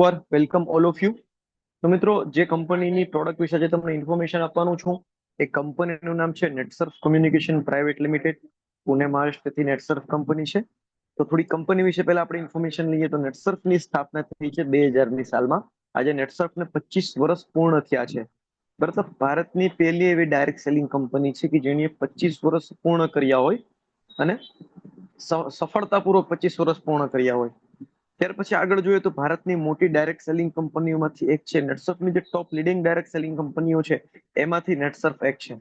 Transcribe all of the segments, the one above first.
Welcome all of you. તો મિત્રો, જે કંપનીની પ્રોડક્ટ વિશે જે તમને ઇન્ફોર્મેશન આપવાનું છું એ કંપનીનું નામ છે Netsurf communication private limited. Pune મહારાષ્ટ્રથી નેટસર્ફ કંપની છે. તો થોડી કંપની વિશે પહેલા આપણે ઇન્ફોર્મેશન લઈએ તો નેટસર્ફની સ્થાપના થઈ છે 2000ની સાલમાં. આજે નેટસર્ફને 25 વર્ષ પૂર્ણ થયા છે. બરાબર, ભારતની પહેલી એવી ડાયરેક્ટ સેલિંગ કંપની છે કે જેણે 25 વર્ષ પૂર્ણ કર્યા હોય અને સફળતાપૂર્વક 25 વર્ષ પૂર્ણ કર્યા હોય. ત્યાર પછી આગળ જોઈએ તો ભારતની મોટી ડાયરેક્ટ સેલિંગ કંપનીઓમાંથી એક છે નેટસર્ફની. જે ટોપ લીડિંગ ડાયરેક્ટ સેલિંગ કંપનીઓ છે એમાંથી નેટસર્ફ એક છે.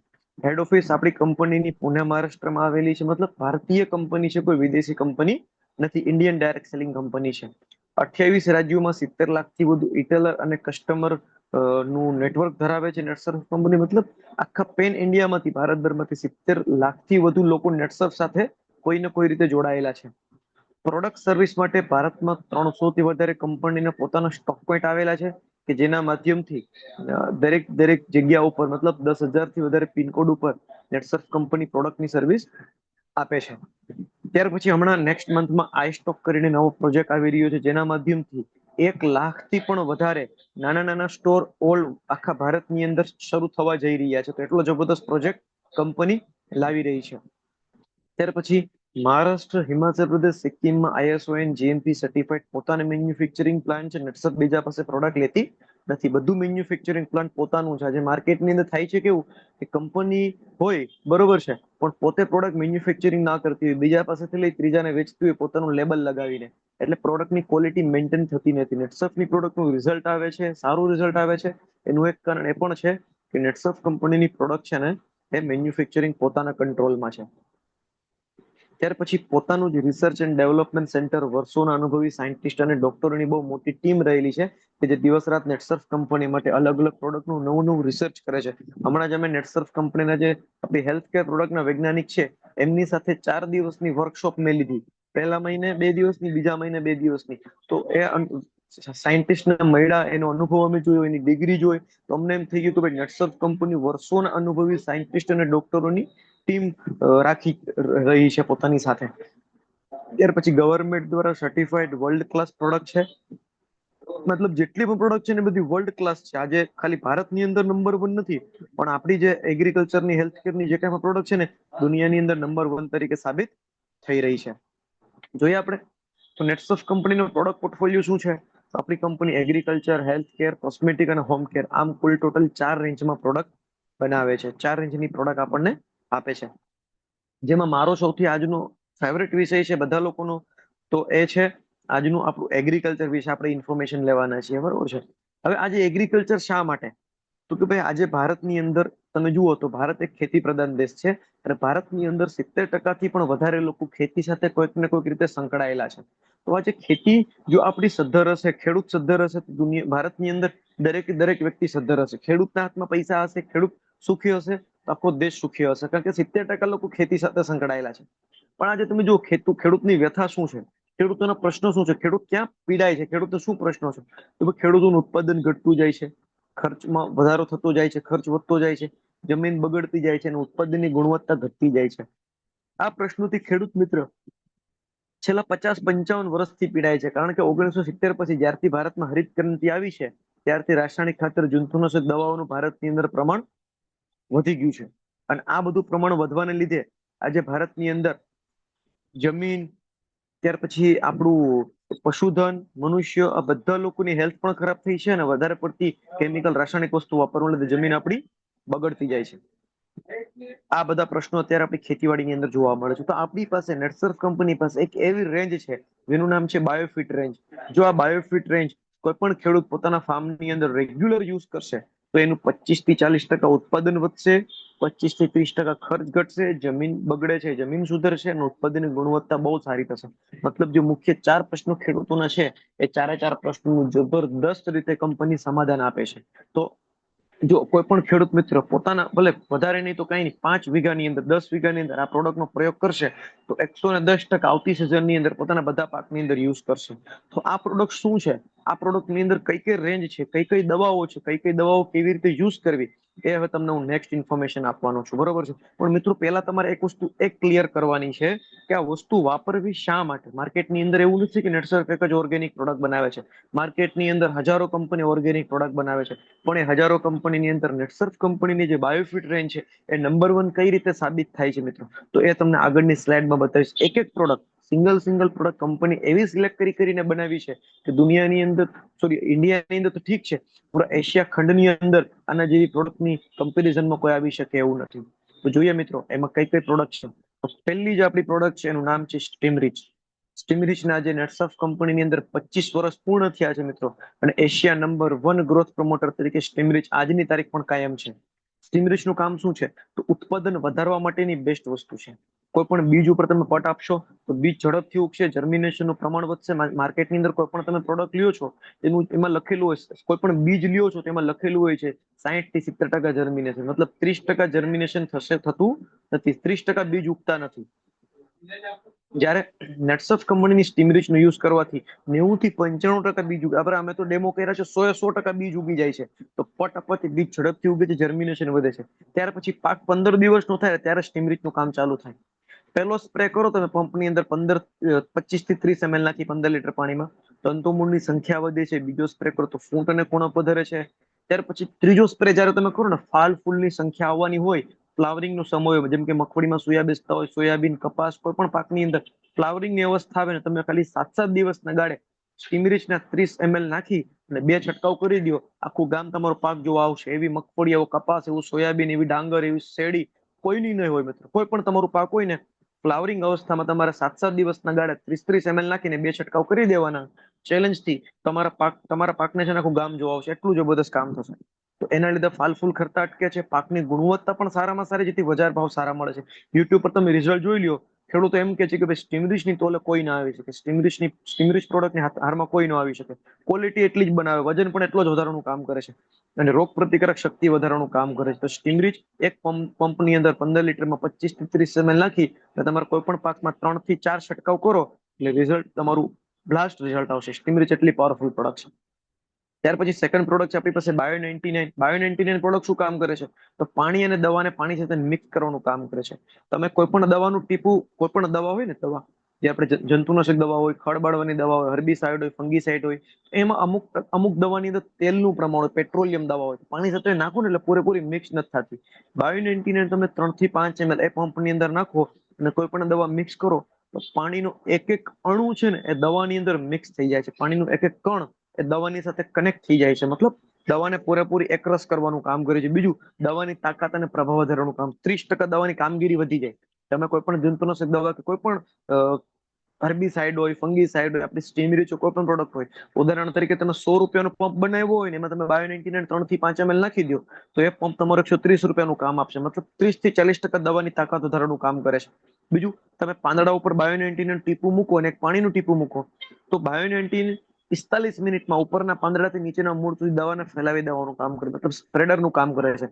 હેડ ઓફિસ આપણી કંપનીની પુણે મહારાષ્ટ્રમાં આવેલી છે. મતલબ ભારતીય કંપની છે, કોઈ વિદેશી કંપની નથી. ઇન્ડિયન ડાયરેક્ટ સેલિંગ કંપની છે. 28 રાજ્યોમાં 70 લાખથી વધુ રિટેલર અને કસ્ટમર નું નેટવર્ક ધરાવે છે નેટસર્ફ કંપની. મતલબ આખા પેન ઇન્ડિયામાંથી, ભારતભરમાંથી 70 લાખથી વધુ લોકો નેટસર્ફ સાથે કોઈ ને કોઈ રીતે જોડાયેલા છે. પ્રોડક્ટ સર્વિસ માટે ભારતમાં 300થી વધારે કંપનીના પોતાના સ્ટોક પોઈન્ટ આવેલા છે કે જેના માધ્યમથી દરેક જગ્યા ઉપર, મતલબ 10,000થી વધારે પિનકોડ ઉપર નેટસર્ફ કંપની પ્રોડક્ટની સર્વિસ આપે છે. ત્યાર પછી હમણાં નેક્સ્ટ મંથમાં આઈ સ્ટોક કરીને નવો પ્રોજેક્ટ આવી રહ્યો છે જેના માધ્યમથી 1 લાખથી પણ વધારે નાના નાના સ્ટોર ઓલ આખા ભારતની અંદર શરૂ થવા જઈ રહ્યા છે. તો એટલો જબરદસ્ત પ્રોજેક્ટ કંપની લાવી રહી છે. ત્યાર પછી Maharashtra, Himachal Pradesh, સિક્કિમમાં ISO and GMP certified પોતાનું મેન્યુફેક્ચરિંગ પ્લાન્ટ છે. નેટસર્ફ બીજા પાસે પ્રોડક્ટ લેતી નથી. બધું મેન્યુફેક્ચરિંગ પ્લાન્ટ પોતાનું છે. આજે માર્કેટની અંદર થાય છે કેવું કે કંપની હોય બરોબર છે, પણ પોતે પ્રોડક્ટ મેન્યુફેક્ચરિંગ ના કરતી હોય, બીજા પાસેથી લઈ ત્રીજાને વેચતી હોય પોતાનું લેબલ લગાવીને. એટલે પ્રોડક્ટની ક્વોલિટી મેન્ટેન થતી નથી. નેટસર્ફની પ્રોડક્ટનું રિઝલ્ટ આવે છે, સારું રિઝલ્ટ આવે છે. એનું એક કારણ એ પણ છે કે નેટસર્ફ કંપનીની પ્રોડક્ટ છે ને એ મેન્યુફેક્ચરિંગ પોતાના કંટ્રોલમાં છે. ત્યાર પછી પોતાનું જ રિસર્ચ એન્ડ ડેવલપમેન્ટ સેન્ટર, વર્ષોના અનુભવી સાયન્ટિસ્ટ અને ડોક્ટરોની બહુ મોટી ટીમ રહેલી છે કે જે દિવસ રાત નેટસર્ફ કંપની માટે અલગ અલગ પ્રોડક્ટનું નવું નવું રિસર્ચ કરે છે. હમણાં જ અમે નેટસર્ફ કંપનીના જે આપણી હેલ્થકેર પ્રોડક્ટના વૈજ્ઞાનિક છે એમની સાથે 4 દિવસની વર્કશોપ મેં લીધી. પહેલા મહિને 2 દિવસની, બીજા મહિને 2 દિવસની. તો એ સાયન્ટિસ્ટને મળ્યા, એનો અનુભવ અમે જોયો, એની ડિગ્રી જોઈ, તો અમને એમ થઈ ગયું કે ભાઈ નેટસર્ફ કંપની વર્ષોના અનુભવી સાયન્ટિસ્ટ અને ડોક્ટરોની ટીમ રાખી રહી છે પોતાની સાથે. ત્યાર પછી ગવર્મેન્ટ દ્વારા સર્ટિફાઈડ વર્લ્ડ ક્લાસ પ્રોડક્ટ છે. મતલબ જેટલી પણ પ્રોડક્ટ છે ને બધી વર્લ્ડ ક્લાસ છે. આજે ખાલી ભારતની અંદર નંબર 1 નથી, પણ આપણી જે એગ્રીકલ્ચરની, હેલ્થકેરની જે કાંઈ પ્રોડક્ટ છે ને દુનિયાની અંદર નંબર 1 તરીકે સાબિત થઈ રહી છે. જોઈએ આપણે તો નેટસર્ફ કંપનીનો પ્રોડક્ટ પોર્ટફોલિયો શું છે. આપણી કંપની એગ્રીકલ્ચર, હેલ્થકેર, કોસ્મેટિક અને હોમ કેર, આમ કુલ ટોટલ 4 રેન્જમાં પ્રોડક્ટ બનાવે છે. 4 રેન્જની પ્રોડક્ટ આપણને આપે છે. જેમાં મારો સૌથી આજનો ફેવરેટ વિષય છે બધા લોકોનો, તો એ છે આજનું આપણું એગ્રીકલ્ચર વિશે આપણે ઇન્ફોર્મેશન લેવાના છીએ. બરોબર છે. હવે આજે એગ્રીકલ્ચર શા માટે? તો કે ભાઈ આજે ભારતની અંદર તમે જુઓ તો ભારત એક ખેતી પ્રધાન દેશ છે અને ભારતની અંદર 70%થી પણ વધારે લોકો ખેતી સાથે કોઈક ને કોઈક રીતે સંકળાયેલા છે. તો આજે ખેતી જો આપણી સદ્ધર હશે, ખેડૂત સદ્ધર હશે, તો દુનિયા ભારતની અંદર દરેક વ્યક્તિ સદ્ધર હશે. ખેડૂતના હાથમાં પૈસા હશે, ખેડૂત સુખી હશે તો આખો દેશ સુખી હશે. કારણ કે 70% લોકો ખેતી સાથે સંકળાયેલા છે. પણ આજે તમે જુઓ ખેડૂતની વ્યથા શું છે, ખેડૂતોના પ્રશ્નો શું છે, ખેડૂત ક્યાં પીડાય છે, ખેડૂતનો શું પ્રશ્નો છે. તો ખેડૂતોનું ઉત્પાદન ઘટતું જાય છે, ખર્ચમાં વધારો થતો જાય છે, ખર્ચ વધતો જાય છે, જમીન બગડતી જાય છે અને ઉત્પાદનની ગુણવત્તા ઘટતી જાય છે. આ પ્રશ્નોથી ખેડૂત મિત્ર છેલ્લા 50-55 વર્ષથી પીડાય છે. કારણ કે 1970 પછી જ્યારથી ભારતમાં હરિત ક્રાંતિ આવી છે ત્યારથી રાસાયણિક ખાતર, જંતુનાશક દવાઓનું ભારતની અંદર પ્રમાણ વધી ગયું છે. અને આ બધું પ્રમાણ વધવાને લીધે આજે ભારતની અંદર જમીન, ત્યાર પછી આપણું પશુધન, મનુષ્ય, આ બધા લોકોની હેલ્થ પણ ખરાબ થઈ છે અને વધારે પડતી કેમિકલ, રાસાયણિક વસ્તુ વાપરવાને લીધે જમીન આપણી બગડતી જાય છે. આ બધા પ્રશ્નો અત્યારે આપણી ખેતીવાડીની અંદર જોવા મળે છે. તો આપણી પાસે નેટસર્ફ કંપની પાસે એક એવી રેન્જ છે જેનું નામ છે બાયોફિટ રેન્જ. જો આ બાયોફિટ રેન્જ કોઈ પણ ખેડૂત પોતાના ફાર્મની અંદર રેગ્યુલર યુઝ કરશે તો એનું 25% થી 40% ઉત્પાદન વધશે, 25% થી 30% ખર્ચ ઘટશે, જમીન બગડે છે જમીન સુધરશે અને ઉત્પાદનની ગુણવત્તા બહુ સારી થશે. મતલબ જે મુખ્ય 4 પ્રશ્નો ખેડૂતોના છે એ 4 પ્રશ્નોનું જબરદસ્ત રીતે કંપની સમાધાન આપે છે. તો જો કોઈ પણ ખેડૂત મિત્ર પોતાના ભલે વધારે નહીં તો કઈ નહીં 5 વીઘાની અંદર, 10 વીઘાની અંદર આ પ્રોડક્ટનો પ્રયોગ કરશે તો 110% આવતી સિઝનની અંદર પોતાના બધા પાકની અંદર યુઝ કરશે. તો આ પ્રોડક્ટ શું છે? આ પ્રોડક્ટની અંદર કઈ કઈ રેન્જ છે, કઈ કઈ દવાઓ છે, કઈ દવાઓ કેવી રીતે યુઝ કરવી, એ હવે તમને હું નેક્સ્ટ ઇન્ફોર્મેશન આપવાનો છું, બરોબર છે. પણ મિત્રો પહેલા તમારે એક વસ્તુ ક્લિયર કરવાની છે કે આ વસ્તુ વાપરવી શા માટે. માર્કેટની અંદર એવું નથી કે નેટસર્ફ એક જ ઓર્ગેનિક પ્રોડક્ટ બનાવે છે. માર્કેટની અંદર હજારો કંપની ઓર્ગેનિક પ્રોડક્ટ બનાવે છે, પણ એ હજારો કંપનીની અંદર નેટસર્ફ કંપનીની જે બાયોફિટ રેન્જ છે એ નંબર 1 કઈ રીતે સાબિત થાય છે મિત્રો, તો એ તમને આગળની સ્લાઇડમાં બતાવીશ. એક એક પ્રોડક્ટ, સિંગલ પ્રોડક્ટ કંપની એવી સિલેક્ટ કરીને બનાવી છે કે દુનિયાની અંદર, સોરી ઇન્ડિયાની અંદર તો ઠીક છે, પૂરા એશિયા ખંડની અંદર આના જેવી પ્રોડક્ટની કમ્પેરિઝનમાં કોઈ આવી શકે એવું નથી. તો જોઈએ મિત્રો એમાં કઈ કઈ પ્રોડક્ટ છે. તો પહેલી જે આપણી પ્રોડક્ટ છે એનું નામ છે સ્ટીમરીચ. સ્ટીમરીચ ના જે નેટસર્ફ કંપનીની અંદર 25 વર્ષ પૂર્ણ થયા છે મિત્રો, અને એશિયા નંબર 1 ગ્રોથ પ્રમોટર તરીકે સ્ટીમરીચ આજની તારીખ પણ કાયમ છે. સ્ટીમરીચ નું કામ શું છે, તો ઉત્પાદન વધારવા માટેની બેસ્ટ વસ્તુ છે. કોઈ પણ બીજ ઉપર તમે પટ આપશો તો બીજ ઝડપથી ઉગશે, જર્મિનેશનનું પ્રમાણ વધશે. માર્કેટની અંદર કોઈ પણ તમે પ્રોડક્ટ લ્યો છો એમાં લખેલું હોય, કોઈ પણ બીજ લ્યો છો તેમાં લખેલું હોય છે 60 થી 70% જર્મિનેશન, મતલબ 30% જર્મિનેશન થતું નથી, 30% બીજ ઉગતા નથી. જ્યારે નેટસર્ફ કંપનીની સ્ટીમરીચ નો યુઝ કરવાથી 90 થી 95% બીજ ઉગે. આપણે અમે તો ડેમો કર્યા છે, 100% બીજ ઉગી જાય છે. તો પટ આપવાથી બીજ ઝડપથી ઉગે છે, જર્મિનેશન વધે છે. ત્યાર પછી પાક 15 દિવસનો થાય ત્યારે સ્ટીમરીચ નું કામ ચાલુ થાય. પહેલો સ્પ્રે કરો તમે પંપની અંદર 25 થી 30 ml નાખી 15 લીટર પાણીમાં, તંતુમૂળની સંખ્યા વધે છે. બીજો સ્પ્રે કરો તો ફૂટ અને કોણપ વધારે છે. ત્યાર પછી ત્રીજો સ્પ્રે જયારે તમે કરો ને, ફાલ ફૂલની સંખ્યા આવવાની હોય, ફ્લાવરિંગ નો સમય હોય, જેમ કે મગફળીમાં સોયા બેસતા હોય, સોયાબીન, કપાસ, કોઈ પણ પાકની અંદર ફ્લાવરિંગ ની અવસ્થા આવે ને, તમે ખાલી 7-7 દિવસના ગાળે સ્ટીમરીચના 30 ml નાખી અને 2 છંટકાવ કરી દો, આખું ગામ તમારો પાક જોવા આવશે. એવી મગફળી, એવો કપાસ, એવું સોયાબીન, એવી ડાંગર, એવી શેરડી કોઈની નહીં હોય મિત્રો. કોઈ પણ તમારું પાક હોય ને, ફ્લાવરિંગ અવસ્થામાં તમારે 7-7 દિવસના ગાળે 30-30 ml નાખીને 2 છંટકાવ કરી દેવાના. ચેલેન્જ થી તમારા પાકને છે ને આખું ગામ જોવા આવશે, એટલું જબરદસ્ત કામ થશે. તો એના લીધે ફાલ ફૂલ ખરતા અટકે છે, પાકની ગુણવત્તા પણ સારામાં સારી, જેથી બજાર ભાવ સારા મળે છે. યુટ્યુબ પર તમે રિઝલ્ટ જોઈ લ્યો, ખેડૂતો એમ કે છે કે ભાઈ સ્ટીમરીચની તોલે કોઈ ના આવી શકે, સ્ટીમરીચ પ્રોડક્ટની હારમાં કોઈ ન આવી શકે. ક્વોલિટી એટલી જ બનાવે, વજન પણ એટલો જ વધારવાનું કામ કરે છે, અને રોગ પ્રતિકારક શક્તિ વધારવાનું કામ કરે છે. તો સ્ટીમરીચ એક પંપની અંદર 15 લીટરમાં 25 થી 30 ml નાખી અને તમારે કોઈ પણ પાકમાં 3 થી 4 છંટકાવ કરો એટલે રિઝલ્ટ તમારું બ્લાસ્ટ રિઝલ્ટ આવશે. સ્ટીમરીચ એટલી પાવરફુલ પ્રોડક્ટ છે. ત્યાર પછી સેકન્ડ પ્રોડક્ટ છે આપણી પાસે બાયો 99. બાયો 99 પ્રોડક્ટ શું કામ કરે છે, તો પાણી અને દવાને પાણી સાથે મિક્સ કરવાનું કામ કરે છે. તમે કોઈ પણ દવાનું ટીપું, કોઈ પણ દવા હોય ને, દવા જે આપણે જંતુનાશક દવા હોય, ખડ બાળવાની દવા હોય, હર્બીસાઇડ હોય, ફંગીસાઇડ હોય, એમાં અમુક દવાની અંદર તેલનું પ્રમાણ હોય, પેટ્રોલિયમ દવા હોય, પાણી સાથે નાખો ને એટલે પૂરેપૂરી મિક્સ નથી થતી. બાયો 99 તમે 3 થી 5 ml એ પંપની અંદર નાખો અને કોઈ પણ દવા મિક્સ કરો તો પાણીનો એક એક અણુ છે ને એ દવાની અંદર મિક્સ થઈ જાય છે. પાણીનું એક એક કણ એ દવાની સાથે કનેક્ટ થઈ જાય છે. મતલબ દવાને પૂરેપૂરી એકરસ કરવાનું કામ કરે છે. બીજું, દવાની તાકાત અને પ્રભાવ વધારવાનું કામ, 30% દવાની કામગીરી વધી જાય. તમે કોઈ પણ જંતુનાશક દવા કે કોઈ પણ હર્બીસાઇડ હોય, ફંગીસાઇડ હોય, આપણી સ્ટીમરીચ કોઈ પણ પ્રોડક્ટ હોય, ઉદાહરણ તરીકે તમે 100 રૂપિયાનો પંપ બનાવ્યો હોય ને, એમાં તમે બાયો 99 3 થી 5 ml નાખી દો તો એ પંપ તમારે 130 રૂપિયાનું કામ આપશે. મતલબ 30 થી 40% દવાની તાકાત વધારવાનું કામ કરે છે. બીજું, તમે પાંદડા ઉપર બાયો 99 ટીપું મૂકો અને એક પાણીનું ટીપું મૂકો તો બાયો 99 45 મિનિટમાં ઉપરના પાંદડાથી નીચેના મૂળ સુધી દવાને ફેલાવી દેવાનું કામ કરે, મતલબ સ્પ્રેડરનું કામ કરે છે.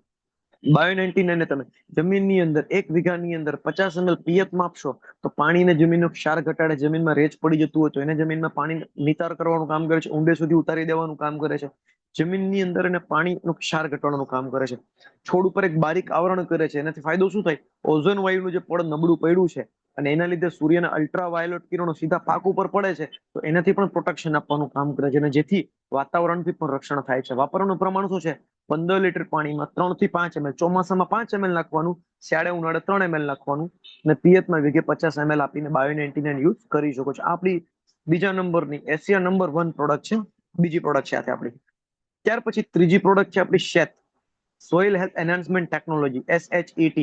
બાયો 99 તમે જમીનની અંદર 1 વીઘાની અંદર 50 ml પિયતમાં આપશો તો પાણીને જમીનનો ક્ષાર ઘટાડે, જમીનમાં રેચ પડી જતું હોય તો એને જમીનમાં પાણી નિતાર કરવાનું કામ કરે છે, ઊંડે સુધી ઉતારી દેવાનું કામ કરે છે. જમીનની અંદર એને પાણીનો ક્ષાર ઘટાડવાનું કામ કરે છે. છોડ ઉપર એક બારીક આવરણ કરે છે. એનાથી ફાયદો શું થાય? ઓઝોન વાયુનું જે પડ નબળું પડ્યું છે અને એના લીધે સૂર્યના અલ્ટ્રાવાયોલેટ કિરણો સીધા પાક ઉપર પડે છે, તો એનાથી પણ પ્રોટેક્શન આપવાનું કામ કરે છે, અને જેથી વાતાવરણથી પણ રક્ષણ થાય છે. વાપરવાનું પ્રમાણ શું છે? 15 લીટર પાણીમાં 3 થી 5 ml, ચોમાસામાં 5 ml નાખવાનું, શિયાળે ઉનાળે 3 ml નાખવાનું, અને પિયતમાં વીઘે 50 ml આપીને બાયો 99 યુઝ કરી શકો છો. આપણી બીજા નંબરની એશિયા નંબર 1 પ્રોડક્ટ છે. બીજી પ્રોડક્ટ છે આપણી. ત્યાર પછી ત્રીજી પ્રોડક્ટ છે આપણી શેત, સોઇલ હેલ્થ એનહાન્સમેન્ટ ટેકનોલોજી, SHET.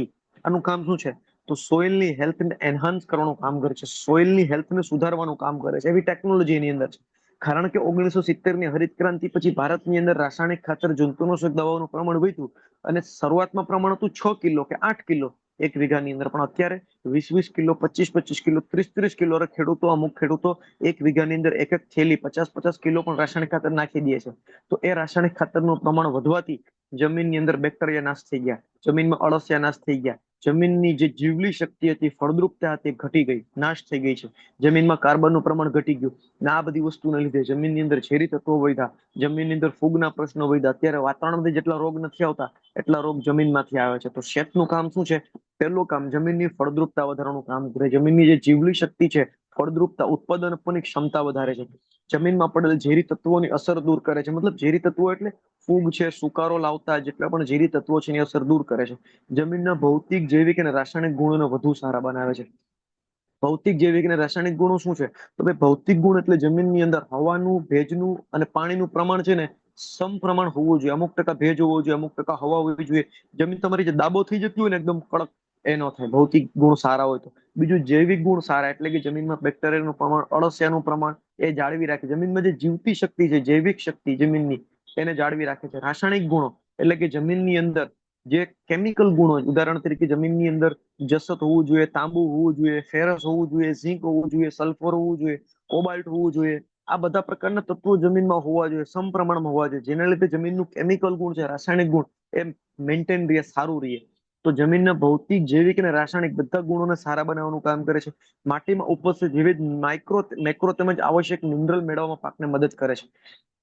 આનું કામ શું છે? તો સોઇલની હેલ્થને એનહાન્સ કરવાનું કામ કરે છે, સોઇલની હેલ્થને સુધારવાનું કામ કરે છે, એવી ટેકનોલોજી એની અંદર છે. કારણ કે 1970 ની હરિત ક્રાંતિ પછી ભારતની અંદર રાસાયણિક ખાતર, જંતુનાશક દવાઓનું પ્રમાણ વધ્યું અને શરૂઆતમાં પ્રમાણ હતું 6 કિલો કે 8 કિલો એક વીઘાની અંદર, પણ અત્યારે 20-20 કિલો, 25-25 કિલો, 30-30 કિલો ખેડૂતો, અમુક ખેડૂતો એક વીઘાની અંદર એક એક થેલી 50-50 કિલો પણ રાસાયણિક ખાતર નાખી દે છે. તો એ રાસાયણિક ખાતરનું પ્રમાણ વધવાથી જમીનની અંદર બેક્ટેરિયા નાશ થઈ ગયા, જમીનમાં અળસિયા નાશ થઈ ગયા, જમીનની જે જીવલી શક્તિ હતી, ફળદ્રુપતા હતી, ઘટી ગઈ, નાશ થઈ ગઈ છે. જમીનમાં કાર્બનનું પ્રમાણ ઘટી ગયું. ને આ બધી વસ્તુના લીધે જમીનની અંદર ઝેરી તત્વો વધ્યા, જમીનની અંદર ફૂગના પ્રશ્નો વધ્યા. અત્યારે વાતાવરણમાંથી જેટલા રોગ નથી આવતા એટલા રોગ જમીનમાંથી આવે છે. તો શેતનું કામ શું છે? પહેલું કામ જમીનની ફળદ્રુપતા વધારવાનું કામ કરે. જમીનની જે જીવલી શક્તિ છે, ફળદ્રુપતા, ઉત્પાદન આપવાની ક્ષમતા વધારે છે. જમીનમાં પડેલ ઝેરી તત્વોની અસર દૂર કરે છે. મતલબ ઝેરી તત્વો એટલે ફૂગ છે, સુકારો લાવતા જેટલા પણ ઝેરી તત્વો છે એની અસર દૂર કરે છે. જમીનના ભૌતિક, જૈવિક અને રાસાયણિક ગુણોને વધુ સારા બનાવે છે. ભૌતિક, જૈવિક અને રાસાયણિક ગુણો શું છે? તો ભાઈ ભૌતિક ગુણ એટલે જમીનની અંદર હવાનું, ભેજનું અને પાણીનું પ્રમાણ છે ને સમપ્રમાણ હોવું જોઈએ. અમુક ટકા ભેજ હોવો જોઈએ, અમુક ટકા હવા હોવી જોઈએ. જમીન તમારી જે દાબો થઈ જતી હોય ને એકદમ કડક, એ ન થાય ભૌતિક ગુણ સારા હોય તો. બીજું જૈવિક ગુણ સારા એટલે કે જમીનમાં બેક્ટેરિયાનું પ્રમાણ, અળસિયાનું પ્રમાણ એ જાળવી રાખે. જમીનમાં જે જીવતી શક્તિ છે, જૈવિક શક્તિ જમીનની, એને જાળવી રાખે છે. રાસાયણિક ગુણો એટલે કે જમીનની અંદર જે કેમિકલ ગુણો, ઉદાહરણ તરીકે જમીનની અંદર જસત હોવું જોઈએ, તાંબુ હોવું જોઈએ, ફેરસ હોવું જોઈએ, ઝીંક હોવું જોઈએ, સલ્ફર હોવું જોઈએ, કોબાલ્ટ હોવું જોઈએ. આ બધા પ્રકારના તત્વો જમીનમાં હોવા જોઈએ, સમપ્રમાણમાં હોવા જોઈએ, જેના લીધે જમીનનું કેમિકલ ગુણ છે, રાસાયણિક ગુણ એ મેન્ટેન રહે, સારું રહે. તો જમીનના ભૌતિક, જૈવિક અને રાસાયણિક બધા ગુણોને સારા બનાવવાનું કામ કરે છે. માટીમાં ઉપસ્થિત વિવિધ માઇક્રો, મેક્રો તેમજ આવશ્યક મિનરલ મેળવવામાં પાકને મદદ કરે છે.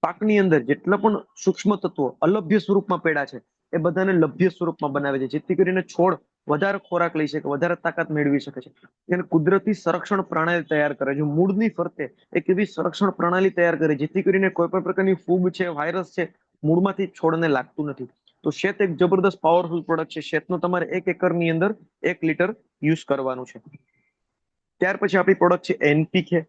પાકની અંદર જેટલા પણ સૂક્ષ્મ તત્વો અલભ્ય સ્વરૂપમાં પડ્યા છે એ બધાને લભ્ય સ્વરૂપમાં બનાવે છે, જેથી કરીને છોડ વધારે ખોરાક લઈ શકે, વધારે તાકાત મેળવી શકે છે. એને કુદરતી સંરક્ષણ પ્રણાલી તૈયાર કરે છે. મૂળની ફરતે એક એવી સંરક્ષણ પ્રણાલી તૈયાર કરે જેથી કરીને કોઈ પણ પ્રકારની ફૂગ છે, વાયરસ છે, મૂળમાંથી છોડને લાગતું નથી. તો શેત એક જબરદસ્ત પાવરફુલ પ્રોડક્ટ છે. શેતનો તમારે 1 એકરની અંદર 1 લીટર યુઝ કરવાનું છે. ત્યાર પછી આપણી પ્રોડક્ટ છે એનપીકે,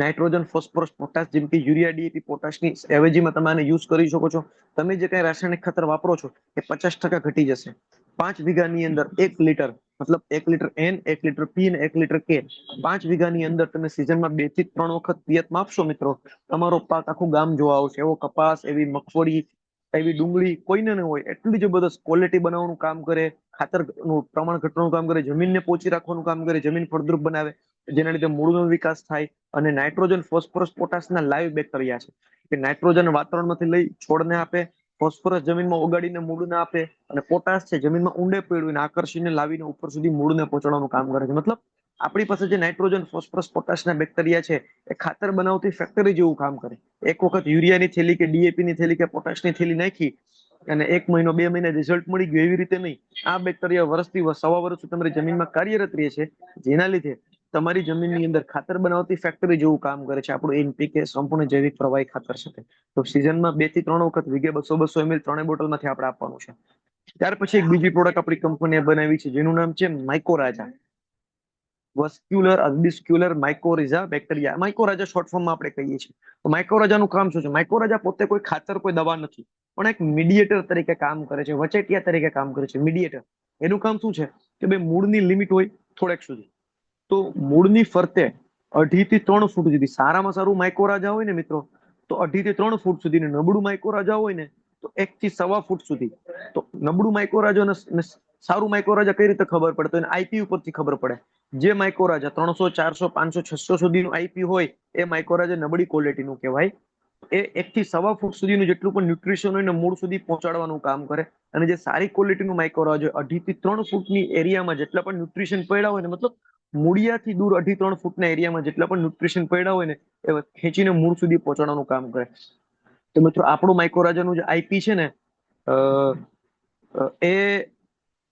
નાઇટ્રોજન, ફોસ્ફરસ, પોટાશ. જેમ કે યુરિયા, ડીએપી, પોટાશની એવેજીમાં તમે આને યુઝ કરી શકો છો. તમે જે કઈ રાસાયણિક ખાતર વાપરો છો એ 50% ઘટી જશે. 5 વીઘાની અંદર 1 લીટર, મતલબ 1 લીટર એન, 1 લીટર પી અને 1 લીટર કે, 5 વીઘાની અંદર તમે સિઝનમાં 2 થી 3 વખત પિયત આપશો મિત્રો, તમારો પાક આખું ગામ જોવા આવશે. એવો કપાસ, એવી મગફળી, એવી ડુંગળી કોઈને ન હોય એટલી જબરદસ્ત ક્વોલિટી બનાવવાનું કામ કરે. ખાતરનું પ્રમાણ ઘટવાનું કામ કરે, જમીનને પોચી રાખવાનું કામ કરે, જમીન ફળદ્રુપ બનાવે, જેના લીધે મૂળનો વિકાસ થાય. અને નાઇટ્રોજન, ફોસ્ફરસ, પોટાશના લાઈવ બેક્ટેરિયા છે કે નાઇટ્રોજન વાતાવરણમાંથી લઈ છોડને આપે, ફોસ્ફરસ જમીનમાં ઓગાડીને મૂળને આપે, અને પોટાશ છે જમીનમાં ઊંડે પડ્યું આકર્ષીને લાવીને ઉપર સુધી મૂળને પહોંચાડવાનું કામ કરે છે. મતલબ આપણી પાસે જે નાઇટ્રોજન, ફોસ્ફરસ, પોટાશના બેક્ટેરિયા છે એ ખાતર બનાવતી ફેક્ટરી જેવું કામ કરે. એક વખત યુરિયાની થેલી કે ડીએપીની થેલી કે પોટાશની થેલી નાખી અને 1 મહિનો 2 મહિને રિઝલ્ટ મળી ગયું, એવી રીતે નહીં. આ બેક્ટેરિયા વર્ષથી સવા વર્ષ તમારી જમીનમાં કાર્યરત રહે છે, જેના લીધે તમારી જમીનની અંદર ખાતર બનાવતી ફેક્ટરી જેવું કામ કરે છે. આપણું એનપીકે સંપૂર્ણ જૈવિક પ્રવાહી ખાતર છે. તો સિઝનમાં 2 થી 3 વખત વીઘે 200-200 ml 3 બોટલમાંથી આપણે આપવાનું છે. ત્યાર પછી એક બીજી પ્રોડક્ટ આપણી કંપનીએ બનાવી છે જેનું નામ છે માઇકોરાજા, વસ્ક્યુલર અલ્બિસ્ક્યુલર માઇકોરિઝા બેક્ટેરિયા. માઇકોરાજા શોર્ટ ફોર્મમાં આપણે કહીએ છીએ. તો માઇકોરાજાનું કામ શું છે? માઇકોરાજા પોતે કોઈ ખાતર, કોઈ દવા નથી, પણ એક મીડિયેટર તરીકે કામ કરે છે, વચેટિયા તરીકે કામ કરે છે, મીડિયેટર. એનું કામ શું છે કે ભાઈ મૂળની લિમિટ હોય થોડેક સુધી, તો મૂળની ફરતે 2.5 થી 3 ફૂટ સુધી સારામાં સારું માઇકોરાજા હોય ને મિત્રો, તો 2.5 થી 3 ફૂટ સુધી. નબળું માઇકોરાજા હોય ને તો 1 થી 1.25 ફૂટ સુધી. તો નબળું માઇકોરાજા અને સારું માઇકોરાજા કઈ રીતે ખબર પડે? તો એને આઈપી ઉપરથી ખબર પડે. જે માઇકોરાજા 300, 400, 500, 600 સુધીનું આઈપી હોય એ માઇકોરાજા નબળી ક્વોલિટીનું કહેવાય. એ 1 થી 1.25 ફૂટ સુધીનું જેટલું પણ ન્યુટ્રિશન હોય ને મૂળ સુધી પહોંચાડવાનું કામ કરે. અને જે સારી ક્વોલિટીનું માઇકોરાજા 2.5 થી 3 ફૂટની એરિયામાં જેટલા પણ ન્યુટ્રિશન પડ્યા હોય ને, મતલબ મૂળિયાથી દૂર 2.5 થી 3 ફૂટના એરિયામાં જેટલા પણ ન્યુટ્રિશન પડ્યા હોય ને એ ખેંચીને મૂળ સુધી પહોંચાડવાનું કામ કરે. તો મિત્રો આપણું માઇકોરાજાનું જે આઈપી છે ને એ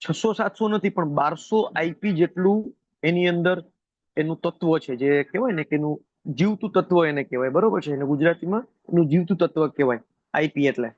600-700 નથી પણ 1200 આઈપી જેટલું એની અંદર એનું તત્વ છે, જે કહેવાય ને કે એનું જીવતું તત્વ એને કહેવાય, બરોબર છે? એને ગુજરાતીમાં એનું જીવતું તત્વ કહેવાય આઈપી એટલે.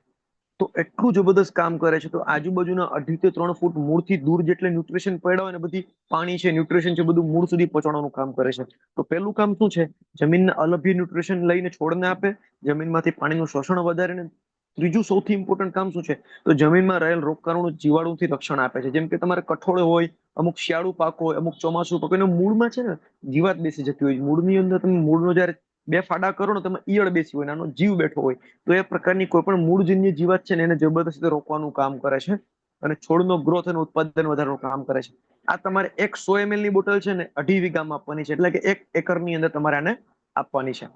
તો એટલું જબરદસ્ત કામ કરે છે. તો આજુબાજુના 2.5 થી 3 ફૂટ મૂળથી દૂર જેટલે ન્યુટ્રિશન પડ્યા હોય ને, બધી પાણી છે, ન્યુટ્રિશન છે, બધું મૂળ સુધી પહોંચાડવાનું કામ કરે છે. તો પેલું કામ શું છે? જમીનના અલભ્ય ન્યુટ્રિશન લઈને છોડને આપે, જમીનમાંથી પાણીનું શોષણ વધારે. ત્રીજું સૌથી ઇમ્પોર્ટન્ટ કામ શું છે? તો જમીનમાં રહેલ રોગચાળું, જીવાણુથી રક્ષણ આપે છે. જેમ કે તમારે કઠોળ હોય, અમુક શિયાળુ પાક હોય, અમુક ચોમાસુ પાક હોય, એના મૂળમાં છે ને જીવાત બેસી જતી હોય. મૂળની અંદર તમે મૂળનો જયારે 2 ફાડા કરો ને, તમે ઈયળ બેસી હોય, નાનો જીવ બેઠો હોય, તો એ પ્રકારની કોઈ પણ મૂળજન્ય જીવાત છે ને એને જબરદસ્ત રોકવાનું કામ કરે છે અને છોડનો ગ્રોથ અને ઉત્પાદન વધારવાનું કામ કરે છે. આ તમારે 100 ml ની બોટલ છે ને 2.5 વીઘામાં આપવાની છે, એટલે કે 1 એકરની અંદર તમારે આને આપવાની છે.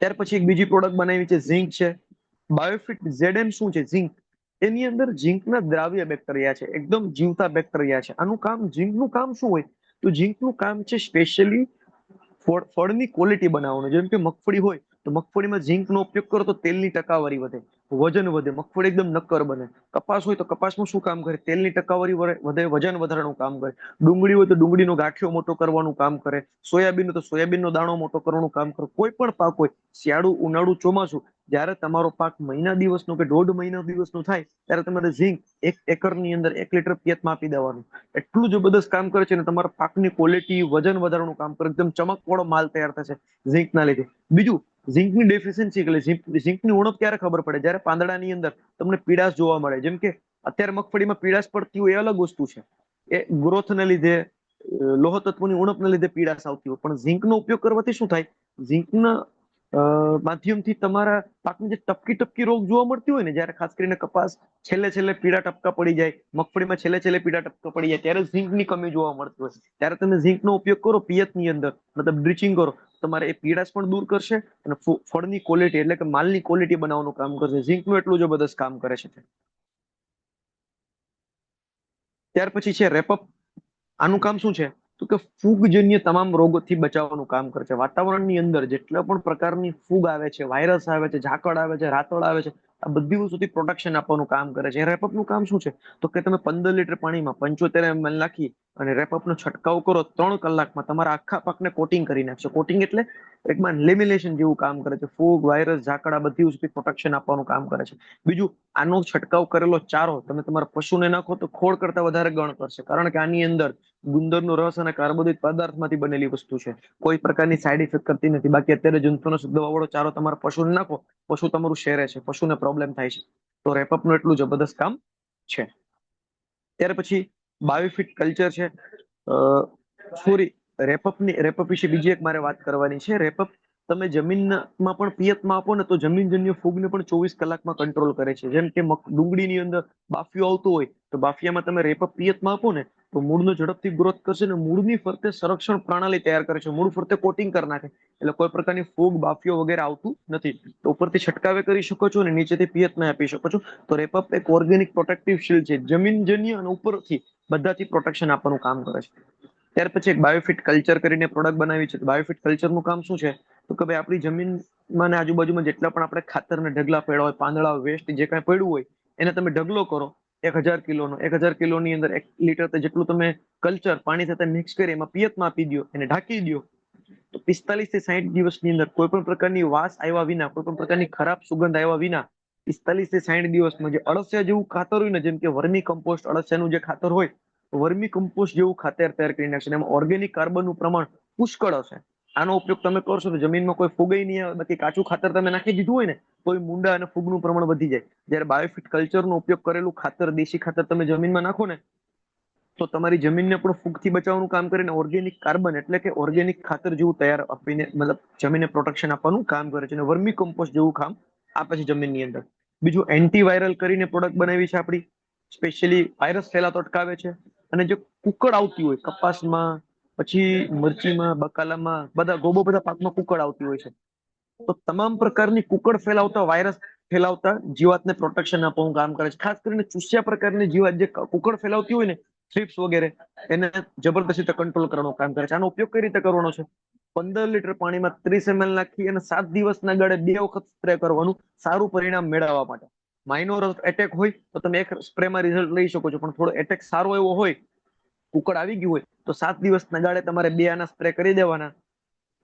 ત્યાર પછી એક બીજી પ્રોડક્ટ બનાવી છે, ઝીંક છે. બાયોફિટ ઝેડએમ શું છે? ઝીંક. એની અંદર ઝીંકના દ્રાવ્ય બેક્ટેરિયા છે, એકદમ જીવતા બેક્ટેરિયા છે. આનું કામ, ઝીંકનું કામ શું હોય? તો ઝીંકનું કામ છે સ્પેશિયલી ફળની ક્વોલિટી બનાવવાનું. જેમ કે મગફળી હોય તો મગફળીમાં ઝીંકનો ઉપયોગ કરો તો તેલની ટકાવારી વધે, વજન વધે, મગફળી એકદમ નક્કર બને. કપાસ હોય તો કપાસમાં શું કામ કરે? તેલની ટકાવારી વધે, વજન વધારવાનું કામ કરે. ડુંગળી હોય તો ડુંગળીનો ગાંઠિયો મોટો કરવાનું કામ કરે. સોયાબીન હોય તો સોયાબીનનો દાણો મોટો કરવાનું કામ કરે. કોઈ પણ પાક હોય, શિયાળુ, ઉનાળુ, ચોમાસું, જ્યારે તમારો પાક મહિના દિવસનો કે 1.5 મહિના દિવસનો થાય ત્યારે તમારે ઝીંક 1 એકરની અંદર 1 લીટર પિયતમાં આપી દેવાનું. એટલું જબરદસ્ત કામ કરે છે ને તમારા પાકની ક્વોલિટી, વજન વધારવાનું કામ કરે, એકદમ ચમકવાળો માલ તૈયાર થશે ઝીંકના લીધે. બીજું, ઝીંકની ડેફિશિયન્સી એટલે ઝીંકની ઉણપ ક્યારે ખબર પડે? જ્યારે પાંદડાની અંદર તમને પીડાશ જોવા મળે. જેમ કે અત્યારે મગફળીમાં પીડાશ પડતી હોય એ અલગ વસ્તુ છે, એ ગ્રોથને લીધે, લોહ તત્વોની ઉણપને લીધે પીડાશ આવતી હોય. પણ ઝીંકનો ઉપયોગ કરવાથી શું થાય? ઝીંકના માધ્યમથી તમારા પાકની જે ટપકી ટપકી રોગ જોવા મળતી હોય ને, જ્યારે ખાસ કરીને કપાસ છેલ્લે છેલ્લે પીળા ટપકા પડી જાય, મગફળીમાં છેલ્લે છેલ્લે પીળા ટપકા પડી જાય, ત્યારે ઝીંકની કમી જોવા મળતી હોય. ત્યારે તમે ઝીંકનો ઉપયોગ કરો પિયતની અંદર, મતલબ ડ્રીચિંગ કરો, તમારે એ પીડાશ પણ દૂર કરશે અને ફળની ક્વોલિટી એટલે કે માલની ક્વોલિટી બનાવવાનું કામ કરશે. ઝીંકનું એટલું જબરદસ્ત કામ કરે છે. ત્યાર પછી છે રેપઅપ. આનું કામ શું છે? તો કે ફૂગજન્ય તમામ રોગોથી બચાવવાનું કામ કરે છે. વાતાવરણની અંદર જેટલા પણ પ્રકારની ફૂગ આવે છે, વાયરસ આવે છે, ઝાકળ આવે છે, રાતળ આવે છે, આ બધી વસ્તુથી પ્રોટેક્શન આપવાનું કામ કરે છે. રેપઅપનું કામ શું છે? તો કે તમે 15 લીટર પાણીમાં 75 ml નાખી અને રેપઅપનો છંટકાવ કરો, 3 કલાકમાં તમારા આખા પાકને કોટિંગ કરી નાખશે. કોટિંગ એટલે એકમાં લેમિનેશન જેવું કામ કરે છે. ફૂગ, વાયરસ, ઝાકળ, આ બધી વસ્તુથી પ્રોટેક્શન આપવાનું કામ કરે છે. બીજું, આનો છંટકાવ કરેલો ચારો તમે તમારા પશુને નાખો તો ખોળ કરતા વધારે ગણ કરશે, કારણ કે આની અંદર ગુંદરનો રસ અને કાર્બોદિત પદાર્થમાંથી બનેલી વસ્તુ છે. કોઈ પ્રકારની સાઈડ ઇફેક્ટ કરતી નથી. બાકી અત્યારે જંતુનાશક દવાવાળો ચારો તમારા પશુને નાખો, પશુ તમારું શેરે છે, પશુને પ્રોબ્લેમ થાય છે. તો રેપઅપનું એટલું જબરદસ્ત કામ છે. ત્યાર પછી બાયોફિટ કલ્ચર છે. સોરી, રેપઅપ વિશે બીજી એક મારે વાત કરવાની છે. રેપઅપ તમે જમીનમાં પણ પિયતમાં આપો ને તો જમીનજન્ય ફૂગને પણ 24 કલાકમાં કંટ્રોલ કરે છે. જેમ કે ડુંગળીની અંદર બાફિયો આવતો હોય તો બાફિયામાં તમે રેપઅપ પિયતમાં આપો ને તો મૂળનો ઝડપથી ગ્રોથ કરશે ને મૂળની ફરતે સંરક્ષણ પ્રણાલી તૈયાર કરે છે. મૂળ ફરતે કોટિંગ કરી નાખે, એટલે કોઈ પ્રકારની ફૂગ, બાફિયો વગેરે આવતું નથી. તો ઉપરથી છંટકાવે કરી શકો છો અને નીચેથી પિયતમાં આપી શકો છો. તો રેપઅપ એક ઓર્ગેનિક પ્રોટેક્ટિવ શીલ્ડ છે, જમીનજન્ય અને ઉપરથી બધાથી પ્રોટેક્શન આપવાનું કામ કરે છે. ત્યાર પછી એક બાયોફિટ કલ્ચર કરીને પ્રોડક્ટ બનાવી છે. બાયોફિટ કલ્ચરનું કામ શું છે? તો કે ભાઈ આપણી જમીનમાં ને આજુબાજુમાં જેટલા પણ આપણે ખાતરના ઢગલા પડ્યા હોય, પાંદડા, વેસ્ટ જે કાંઈ પડ્યું હોય, એને તમે ઢગલો કરો 1,000 કિલોનો. 1,000 કિલોની અંદર 1 લીટર જેટલું તમે કલ્ચર પાણી સાથે મિક્સ કરી એમાં પિયતમાં આપી દો, એને ઢાંકી દો, તો 45 થી 60 દિવસની અંદર કોઈ પણ પ્રકારની વાસ આવ્યા વિના, કોઈ પણ પ્રકારની ખરાબ સુગંધ આવ્યા વિના, 45 થી 60 દિવસમાં જે અળસિયા જેવું ખાતર હોય ને, જેમ કે વર્મી કમ્પોસ્ટ અળસિયાનું જે ખાતર હોય, વર્મી કમ્પોસ્ટ જેવું ખાતર તૈયાર કરી નાખશે. એમાં ઓર્ગેનિક કાર્બનનું પ્રમાણ પુષ્કળ હશે. આનો ઉપયોગ તમે કરશો તો જમીનમાં કોઈ ફૂગઈ નહીં આવે. બાકી કાચું ખાતર તમે નાખી દીધું હોય ને તો મૂંડા અને ફૂગનું પ્રમાણ વધી જાય. જ્યારે બાયોફિટ કલ્ચરનો ઉપયોગ કરેલું ખાતર, દેશી ખાતર તમે જમીનમાં નાખો ને તો તમારી જમીનને પણ ફૂગથી બચાવવાનું કામ કરીને ઓર્ગેનિક કાર્બન એટલે કે ઓર્ગેનિક ખાતર જેવું તૈયાર આપીને, મતલબ જમીનને પ્રોટેક્શન આપવાનું કામ કરે છે અને વર્મી કમ્પોસ્ટ જેવું કામ આપે છે જમીનની અંદર. બીજું, એન્ટીવાયરલ કરીને પ્રોડક્ટ બનાવી છે આપણી, સ્પેશિયલી વાયરસ ફેલાતો અટકાવે છે. અને જે કુકડ આવતી હોય કપાસમાં, પછી મરચીમાં, બકાલામાં, બધા પાકમાં કુકડ આવતી હોય છે. તો તમામ પ્રકારની કુકડ ફેલાવતા, વાયરસ ફેલાવતા જીવાતને પ્રોટેક્શન આપવાનું કામ કરે છે. ખાસ કરીને ચૂસ્યા પ્રકારની જીવાત જે કુકડ ફેલાવતી હોય ને, થ્રિપ્સ વગેરે, એને જબરદસ્ત રીતે કંટ્રોલ કરવાનું કામ કરે છે. આનો ઉપયોગ કઈ રીતે કરવાનો છે? 15 લીટર પાણીમાં 30 ml નાખી અને 7 દિવસના ગાળે 2 વખત સ્પ્રે કરવાનું, સારું પરિણામ મેળવવા માટે. માઇનોર એટેક હોય તો તમે એક સ્પ્રેમાં રિઝલ્ટ લઈ શકો છો, પણ થોડો એટેક સારો એવો હોય, કુકડ આવી ગયું હોય, તો 7 દિવસના ગાળે તમારે 2 આના સ્પ્રે કરી દેવાના,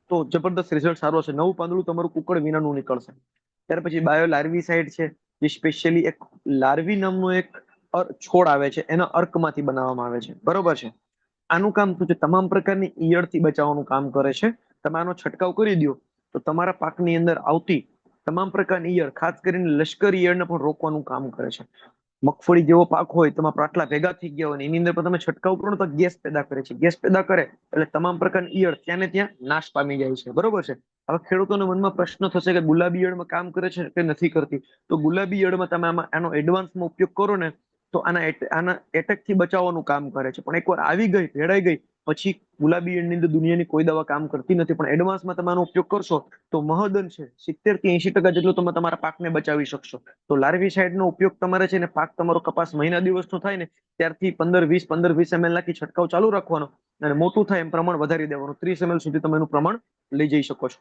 તો જબરદસ્ત રિઝલ્ટ સારો છે. નવું પાંદડું તમારું કુકડ વિનાનું નીકળશે. ત્યાર પછી બાયો લાર્વીસાઇડ છે, જે સ્પેશિયલી એક લાર્વી નામનો એક છોડ આવે છે, એના અર્કમાંથી બનાવવામાં આવે છે. બરોબર છે. આનું કામ શું છે? તમામ પ્રકારની ઈયળથી બચાવવાનું કામ કરે છે. તમે આનો છંટકાવ કરી દો તો તમારા પાકની અંદર આવતી તમામ પ્રકારની ઈયળ, ખાસ કરીને લશ્કરી ઈયળને પણ રોકવાનું કામ કરે છે. મગફળી જેવો પાક હોય, તમારા પાટલા ભેગા થઈ ગયા હોય, એની અંદર પણ તમે છંટકાવ કરો તો ગેસ પેદા કરે છે. ગેસ પેદા કરે એટલે તમામ પ્રકારની ઈયળ ત્યાં ને ત્યાં નાશ પામી જાય છે. બરોબર છે. હવે ખેડૂતોના મનમાં પ્રશ્ન થશે કે ગુલાબી ઈયળમાં કામ કરે છે કે નથી કરતી? તો ગુલાબી ઈયળમાં તમે આનો એડવાન્સમાં ઉપયોગ કરો ને તો આના એટેક થી બચાવવાનું કામ કરે છે. પણ એકવાર આવી ગઈ, ભેળાઈ ગઈ, પછી ગુલાબી એંડની અંદર દુનિયાની કોઈ દવા કામ કરતી નથી, પણ એડવાન્સમાં તમે આનો ઉપયોગ કરશો તો મહદન છે 70 થી 80% જેટલું તમે તમારા પાકને બચાવી શકશો. તો લાર્વિસાઇડનો ઉપયોગ તમારે છે ને પાક તમારો કપાસ મહિના દિવસનો થાય ને ત્યારથી 15-20 ml નાખી છંટકાવ ચાલુ રાખવાનો, અને મોટું થાય એમ પ્રમાણ વધારી દેવાનું. 30 ml સુધી તમે એનું પ્રમાણ લઈ જઈ શકો છો.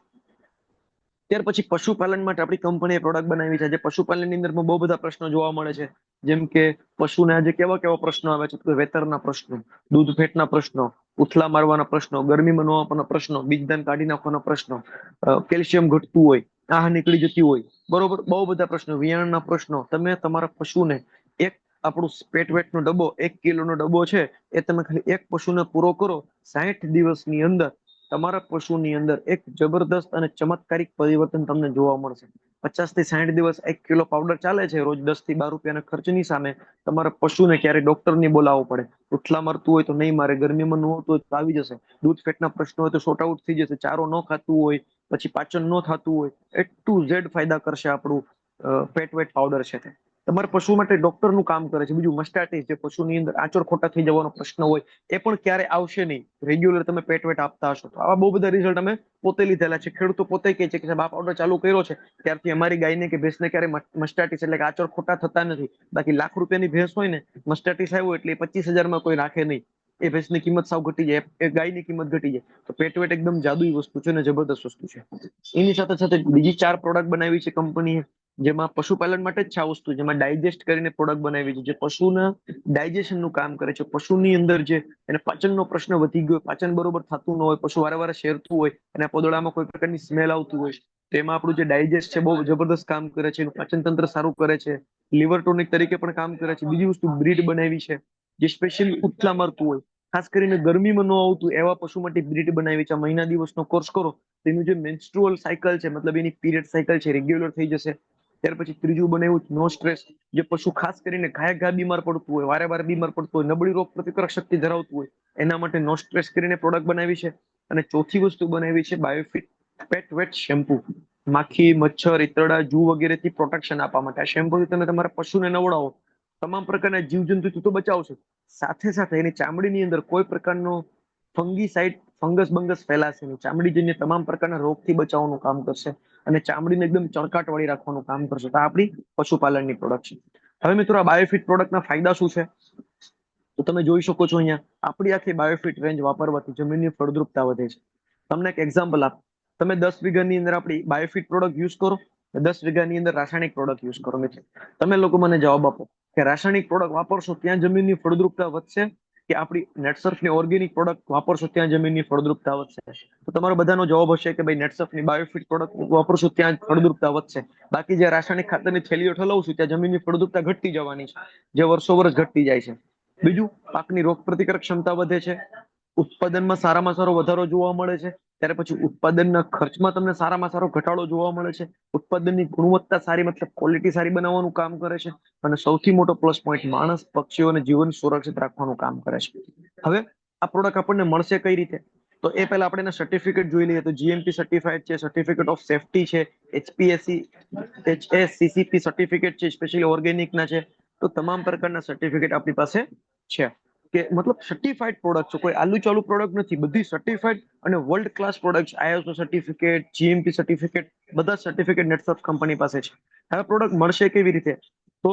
ત્યાર પછી પશુપાલન માટે આપણી કંપનીએ પ્રોડક્ટ બનાવી છે. જે પશુપાલનની અંદર બહુ બધા પ્રશ્નો જોવા મળે છે, જેમ કે પશુને આજે કેવા કેવા પ્રશ્નો આવે છે, તો વેતરના પ્રશ્નો, દૂધ ફેટના પ્રશ્નો, ઉથલા મારવાના પ્રશ્નો, ગરમીમાં ન આપવાના પ્રશ્નો, બીજદાન કાઢી નાખવાના પ્રશ્નો, કેલ્શિયમ ઘટતું હોય, આહ નીકળી જતી હોય, બરોબર, બહુ બધા પ્રશ્નો, વિયાણના પ્રશ્નો. તમે તમારા પશુને એક આપણું પેટ વેટનો ડબ્બો 1 કિલોનો ડબ્બો છે એ તમે ખાલી એક પશુને પૂરો કરો, 60 દિવસની અંદર તમારા પશુની અંદર એક જબરદસ્ત અને ચમત્કારિક પરિવર્તન તમને જોવા મળશે. 50 થી 60 દિવસ 1 કિલો પાવડર ચાલે છે રોજ 10 થી 12 રૂપિયાના ખર્ચની સામે. તમારા પશુને ક્યારે ડોક્ટર નહીં બોલાવવો પડે. ઉથલા મારતું હોય તો નહીં મારે, ગરમીમાં ન હોતું હોય તો આવી જશે, દૂધ ફેટના પ્રશ્નો હોય તો શોર્ટ આઉટ થઈ જશે, ચારો ન ખાતું હોય, પછી પાચન ન થતું હોય, એ ટુ ઝેડ ફાયદા કરશે આપણું પેટ વેટ પાવડર છે તે. તમારા પશુ માટે ડોક્ટરનું કામ કરે છે. બીજું મસ્ટાટીસ, જે પશુની અંદર આચોર ખોટા થઈ જવાનો પ્રશ્ન હોય એ પણ ક્યારે આવશે નહીં, રેગ્યુલર તમે પેટ વેટ આપતા હશો તો. આવા બહુ બધા રિઝલ્ટ અમે પોતે લીધેલા છે. ખેડૂતો પોતે કહે છે કે સાહેબ આ પાવડર ચાલુ કર્યો છે ત્યારથી અમારી ગાયને કે ભેંસને ક્યારે મસ્ટાટીસ એટલે કે આચોર ખોટા થતા નથી. બાકી ₹1,00,000ની ભેંસ હોય ને, મસ્ટાટીસ આવ્યો એટલે 25,000માં કોઈ રાખે નહીં. એ ભેંસની કિંમત સાવ ઘટી જાય, એ ગાયની કિંમત ઘટી જાય. તો પેટ વેટ એકદમ જાદુઈ વસ્તુ છે ને જબરદસ્ત વસ્તુ છે. એની સાથે સાથે બીજી 4 પ્રોડક્ટ બનાવી છે કંપનીએ, જેમાં પશુપાલન માટે જ છે આ વસ્તુ, જેમાં ડાયજેસ્ટ કરીને પ્રોડક્ટ બનાવી છે, જે પશુના ડાયજેશનનું કામ કરે છે. પશુની અંદર જે એને પાચનનો પ્રશ્ન વધી ગયો, પાચન બરોબર થતું ન હોય, પશુ વારે વારે શેરતું હોય અને પોદળામાં કોઈ પ્રકારની સ્મેલ આવતું હોય, તેમાં આપણું જે ડાયજેસ્ટ છે બહુ જબરદસ્ત કામ કરે છે. એનું પાચન તંત્ર સારું કરે છે, લીવર ટોનિક તરીકે પણ કામ કરે છે. બીજી વસ્તુ બ્રીડ બનાવી છે જે સ્પેશિયલી ઉથલા મારતું હોય, ખાસ કરીને ગરમીમાં ન આવતું એવા પશુ માટે બ્રીડ બનાવી છે. મહિના દિવસનો કોર્સ કરો તો એનું જે મેન્સ્ટ્રુઅલ સાયકલ છે, મતલબ એની પીરિયડ સાયકલ છે, રેગ્યુલર થઈ જશે. ત્યાર પછી ત્રીજું બનાવ્યું નો સ્ટ્રેસ, જે પશુ ખાસ કરીને ઘાય બીમાર પડતું હોય, વારે વારે બીમાર પડતું હોય, નબળી રોગ પ્રતિકારક શક્તિ ધરાવતું હોય, એના માટે નો સ્ટ્રેસ કરીને પ્રોડક્ટ બનાવી છે. અને ચોથી વસ્તુ બનાવી છે બાયોફિટ પેટ વેટ શેમ્પુ, માખી, મચ્છર, ઈતરડા, જૂ વગેરેથી પ્રોટેક્શન આપવા માટે. આ શેમ્પુથી તમે તમારા પશુને નવડાવો, તમામ પ્રકારના જીવજંતુથી તો બચાવશે, સાથે સાથે એની ચામડીની અંદર કોઈ પ્રકારનો ફંગીસાઇડ, ફંગસ બંગસ ફેલાશે નહીં. ચામડીજન્ય તમામ પ્રકારના રોગથી બચાવવાનું કામ કરશે અને ચામડીને એકદમ ચળકાટ વાળી રાખવાનું કામ કરશે. તો આ આપણી પશુપાલનની પ્રોડક્ટ છે. હવે મિત્રો, આ બાયોફિટ પ્રોડક્ટના ફાયદા શું છે તો તમે જોઈ શકો છો અહીંયા. આપણી આખી બાયોફિટ રેન્જ વાપરવાથી જમીનની ફળદ્રુપતા વધે છે. તમને એક એક્ઝામ્પલ આપ, તમે 10 વીઘાની અંદર આપણી બાયોફિટ પ્રોડક્ટ યુઝ કરો, 10 વીઘાની અંદર રાસાયણિક પ્રોડક્ટ યુઝ કરો. મિત્રો, તમે લોકો મને જવાબ આપો કે રાસાયણિક પ્રોડક્ટ વાપરશો ત્યાં જમીનની ફળદ્રુપતા વધશે કે આપણી નેટસર્ફની ઓર્ગેનિક પ્રોડક્ટ વાપરશો ત્યાં જમીનની ફળદ્રુપતા વધશે? તો તમારો બધાનો જવાબ હશે કે ભાઈ નેટસર્ફની બાયોફિટ પ્રોડક્ટ વાપરશો ત્યાં ફળદ્રુપતા વધશે. બાકી જે રાસાયણિક ખાતરની થેલીઓ ઠલવશું ત્યાં જમીનની ફળદ્રુપતા ઘટતી જવાની છે, જે વર્ષો વર્ષ ઘટતી જાય છે. બીજું, પાકની રોગ પ્રતિકારક ક્ષમતા વધે છે, ઉત્પાદનમાં સારામાં સારો વધારો જોવા મળે છે. ત્યારે પછી ઉત્પાદનના ખર્ચમાં તમને સારામાં સારો ઘટાડો જોવા મળે છે. ઉત્પાદનની ગુણવત્તા સારી, મતલબ ક્વોલિટી સારી બનાવવાનું કામ કરે છે. અને સૌથી મોટો પ્લસ પોઈન્ટ, માણસ, પક્ષીઓ અને જીવન સુરક્ષિત રાખવાનું કામ કરે છે. હવે આ પ્રોડક્ટ આપણને મળશે કઈ રીતે? તો એ પહેલા આપણે એના સર્ટિફિકેટ જોઈ લઈએ. તો જીએમપી સર્ટિફાઈડ છે, સર્ટિફિકેટ ઓફ સેફ્ટી છે, એચપીએસસી HACCP સર્ટિફિકેટ છે, સ્પેશિયલી ઓર્ગેનિકના છે. તો તમામ પ્રકારના સર્ટિફિકેટ આપણી પાસે છે, કે મતલબ સર્ટિફાઈડ પ્રોડક્ટ છે, કોઈ આલુ ચાલુ પ્રોડક્ટ નથી, બધી સર્ટિફાઈડ અને world class product. ISO certificate, GMP certificate, બધા સર્ટિફિકેટ નેટસર્ફ કંપની પાસે છે. હવે પ્રોડક્ટ મળશે કેવી રીતે? તો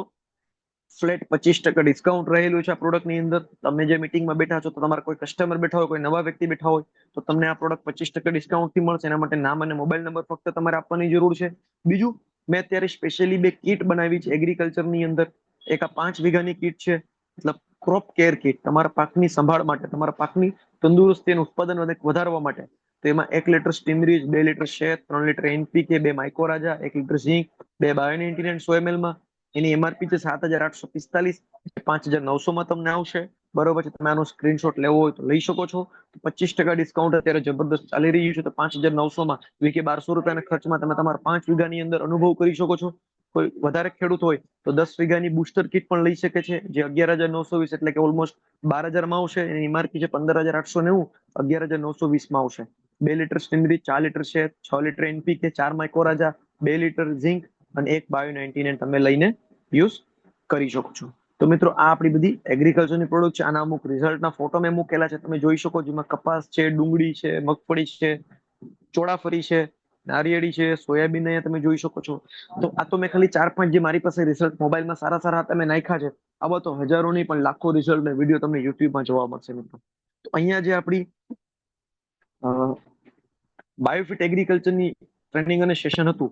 ફ્લેટ 25% ડિસ્કાઉન્ટ રહેલું છે આ પ્રોડક્ટની અંદર. તમે જે મિટિંગમાં બેઠા છો, તો તમારા કોઈ કસ્ટમર બેઠા હોય, કોઈ નવા વ્યક્તિ બેઠા હોય, તો તમને આ પ્રોડક્ટ 25% ડિસ્કાઉન્ટથી મળશે. એના માટે નામ અને મોબાઈલ નંબર ફક્ત તમારે આપવાની જરૂર છે. બીજું, મેં અત્યારે સ્પેશિયલી 2 કીટ બનાવી છે એગ્રીકલ્ચરની અંદર. એક આ 5 વીઘાની કીટ છે, મતલબ ક્રોપ કેર કીટ, તમારા પાકની સંભાળ માટે, તમારા પાકની તંદુરસ્તી અને ઉત્પાદન વધારવા માટે. તો એમાં 1 લીટર સ્ટીમરીચ, 2 લીટર શેર, 3 લીટર NPK, 2 માઇકોરાજા, 1 લીટર ઝીંક, 2 બાયોનેન્ટીન 100 ml. એની MRP છે 7,845, 5,900માં તમને આવશે. બરોબર છે, તમે આનો સ્ક્રીનશોટ લેવો હોય તો લઈ શકો છો. 25% ડિસ્કાઉન્ટ અત્યારે જબરદસ્ત ચાલી રહ્યું છે. તો 5,900માં વીકે ₹1,200 ખર્ચમાં તમે તમારા 5 વીઘાની અંદર અનુભવ કરી શકો છો. કોઈ વધારે ખેડૂત હોય તો 10 વીઘાની બુસ્ટર કીટ પણ લઈ શકે છે, જે 11,920, એટલે કે ઓલમોસ્ટ 12,000માં આવશે. એની MRP છે 15,890, 11,920માં આવશે. 2 લીટર સ્ટીમરી, 4 લીટર શેર, 6 લીટર NPK, 4 માઇકોરાજા, 2 લીટર ઝીંક અને 1 બાયો 99 તમે લઈને યુઝ કરી શકો છો. તો મિત્રો આ આપણી બધી એગ્રીકલ્ચરની પ્રોડક્ટ છે. આના અમુક રિઝલ્ટના ફોટો મેં મૂકેલા છે, તમે જોઈ શકો. જેમાં કપાસ છે, ડુંગળી છે, મગફળી છે, ચોળાફળી છે, નારિયેળી છે, સોયાબીન અહીંયા તમે જોઈ શકો છો. તો આ તો મેં ખાલી 4-5 જે મારી પાસે રિઝલ્ટ મોબાઈલમાં સારા સારા હતા મેં નાખ્યા છે. આવા તો હજારો નહીં પણ લાખો રિઝલ્ટ ને વિડીયો તમને યુટ્યુબમાં જોવા મળશે મિત્રો. તો અહીંયા જે આપણી બાયોફિટ એગ્રીકલ્ચરની ટ્રેનિંગ અને સેશન હતું,